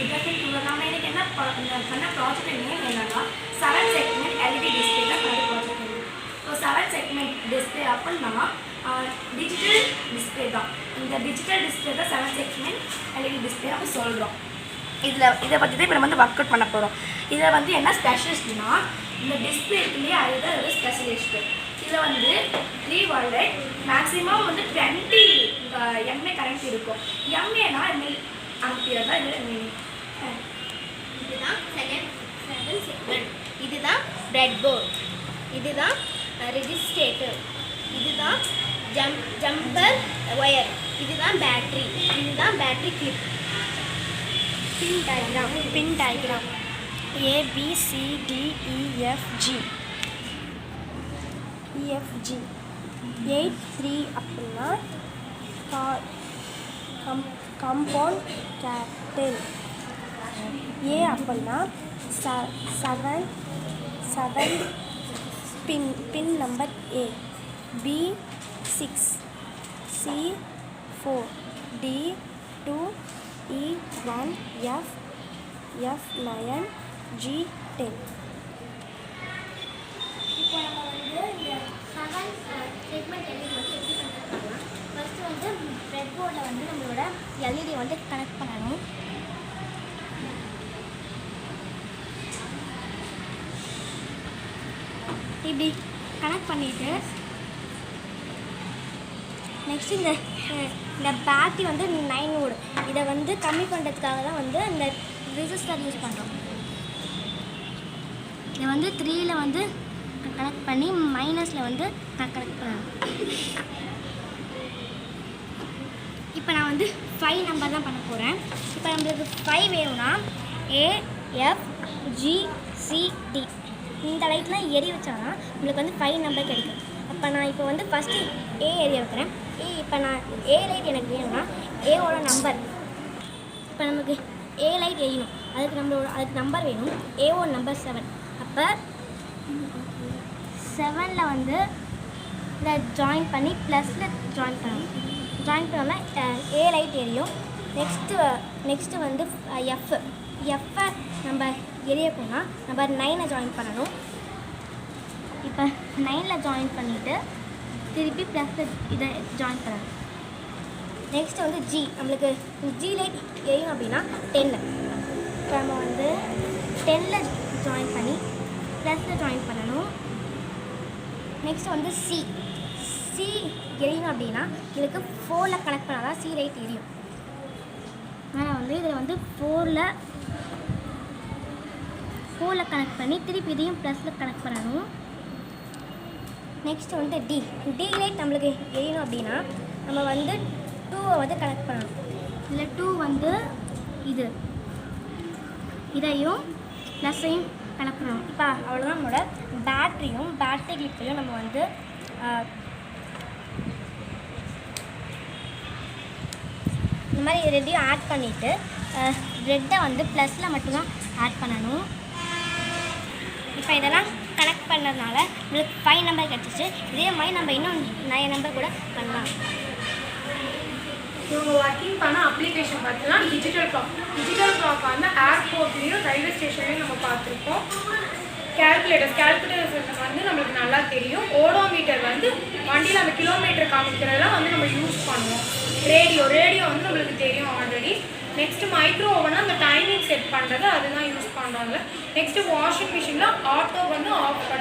இதுக்கு நம்ம எனக்கு என்ன பண்ண ப்ராஜெக்ட் நேம் என்னன்னா 7 செக்மெண்ட் எல்இடி டிஸ்பிளே தான் பண்ண project name. So 7 segment display அப்படின்னா டிஜிட்டல் டிஸ்பிளே தான். இந்த டிஜிட்டல் டிஸ்பிளே தான் 7 செக்மெண்ட் எல்இடி டிஸ்பிளே அப்படி சொல்கிறோம். இதை பற்றி தான் இப்போ நம்ம வந்து ஒர்க் அவுட் பண்ண போகிறோம். இதில் வந்து என்ன ஸ்பெஷலிஸ்ட்னா இந்த டிஸ்பிளேக்குள்ளேயே அதுதான் ஒரு ஸ்பெஷலிஸ்ட்டு. இதில் வந்து 3 வால்ட் மேக்ஸிமம் வந்து 20 எம்ஏ கரண்ட் இருக்கும். எம்ஏனா ஆம்பியர் தான் இதில் மீனிங். இதுதான் 7 செக்மெண்ட். இதுதான் பிரெட் போர்ட். இதுதான் ரெஜிஸ்ட்ரேட்டர். இதுதான் ஜம்பர் ஒயர். இதுதான் பேட்ரி. இதுதான் பேட்ரி கிளிப். பின் டயக்ராம் ABCDEFG 8 3 அப்படின்னா காம்பவுண்ட் கேபிட்டல். A அப்படின்னா 7 பின் number A. B 6 C 4 D 2 E 1 F 9 G 10. இப்போ நம்ம வந்து இந்த 7 செக்மெண்ட் எல்இடி வந்து எப்படி பண்ணுறதுனா ஃபஸ்ட்டு வந்து பிரெட் போர்டில் வந்து நம்மளோட எல்இடி வந்து கனெக்ட் பண்ணணும். இப்படி கனெக்ட் பண்ணிவிட்டு நெக்ஸ்ட் இந்த பேட்டரி வந்து 9 வோல்ட். இதை வந்து கம்மி பண்ணுறதுக்காக தான் வந்து இந்த ரெசிஸ்டர் யூஸ் பண்ணுறோம். இதை வந்து 3ல் வந்து கனெக்ட் பண்ணி மைனஸில் வந்து நான் கனெக்ட் பண்ணணும். இப்போ நான் வந்து 5 நம்பர் தான் பண்ண போகிறேன். இப்போ நம்மளுக்கு 5 வேணும்னா AFGCD இந்த லைட்லாம் எரி வச்சாங்கன்னா நம்மளுக்கு வந்து 5 நம்பர் கிடைக்கும். அப்போ நான் இப்போ வந்து ஃபஸ்ட்டு ஏ எரிய வைக்கிறேன். இப்போ நான் ஏ லைட் எனக்கு வேணும்னா ஏவோட நம்பர். இப்போ நமக்கு ஏ லைட் எரியணும், அதுக்கு நம்பர் வேணும். ஏவோட நம்பர் 7. அப்போ 7ல் வந்து இதை ஜாயின் பண்ணி ப்ளஸில் ஜாயின் பண்ணணும். ஜாயின் பண்ணோம்னா ஏ லைட் எரியும். நெக்ஸ்ட்டு வந்து எஃப்பை நம்ம எரிய போனால் நம்பர் 9 ஜாயின் பண்ணணும். இப்போ 9ல் ஜாயின் பண்ணிவிட்டு திருப்பி ப்ளஸில் இதை ஜாயின் பண்ணணும். நெக்ஸ்ட்டு வந்து ஜி. நம்மளுக்கு ஜி லைட் எரியும் அப்படின்னா 10. இப்போ நம்ம வந்து 10ல் ஜாயின் பண்ணி ப்ளஸில் ஜாயின் பண்ணணும். நெக்ஸ்ட்டு வந்து சி எரியணும் அப்படின்னா இதுக்கு 4ல் கனெக்ட் பண்ணால் தான் சி லைட் எரியும். அதனால் வந்து இதில் வந்து 4ல் கனெக்ட் பண்ணி திருப்பி இதையும் ப்ளஸில் கனெக்ட் பண்ணணும். நெக்ஸ்ட் வந்து டி லைட் நம்மளுக்கு எரியணும் அப்படின்னா நம்ம வந்து 2வை வந்து கனெக்ட் பண்ணணும். இல்லை 2 வந்து இதையும் ப்ளஸ்ஸையும் கனெக்ட் பண்ணணும். இப்போ அவ்வளோதான் நம்மளோட பேட்டரி கிளிப்பையும் நம்ம வந்து இந்த மாதிரி ரெண்டையும் ஆட் பண்ணிவிட்டு ரெட்டை வந்து ப்ளஸில் மட்டும்தான் ஆட் பண்ணணும். இப்போ இதெல்லாம் கனெக்ட் பண்ணதுனால நம்மளுக்கு 5 நம்பர் கிடச்சிச்சு. இதே மாதிரி நம்ம இன்னும் 9 நம்பர் கூட பண்ணலாம். இவங்க ஒர்க்கிங் பண்ண அப்ளிகேஷன் பார்த்தீங்கன்னா டிஜிட்டல் கிளாக் வந்து ஏர்போர்ட்லேயும் ரயில்வே ஸ்டேஷன்லேயும் நம்ம பார்த்துருக்கோம். கேல்குலேட்டர்ஸ் வந்து நம்மளுக்கு நல்லா தெரியும். ஓடோமீட்டர் வந்து வண்டியில் நம்ம கிலோமீட்டர் காமிக்கிறதெல்லாம் வந்து நம்ம யூஸ் பண்ணுவோம். ரேடியோ வந்து நம்மளுக்கு தெரியும் ஆல்ரெடி. நெக்ஸ்ட்டு மைக்ரோ ஓவனா அந்த டைமிங் செட் பண்ணுறது அதுதான் யூஸ் பண்ணுறாங்க. நெக்ஸ்ட்டு வாஷிங் மிஷினில் ஆட்டோ வந்து ஆஃப் பண்ணி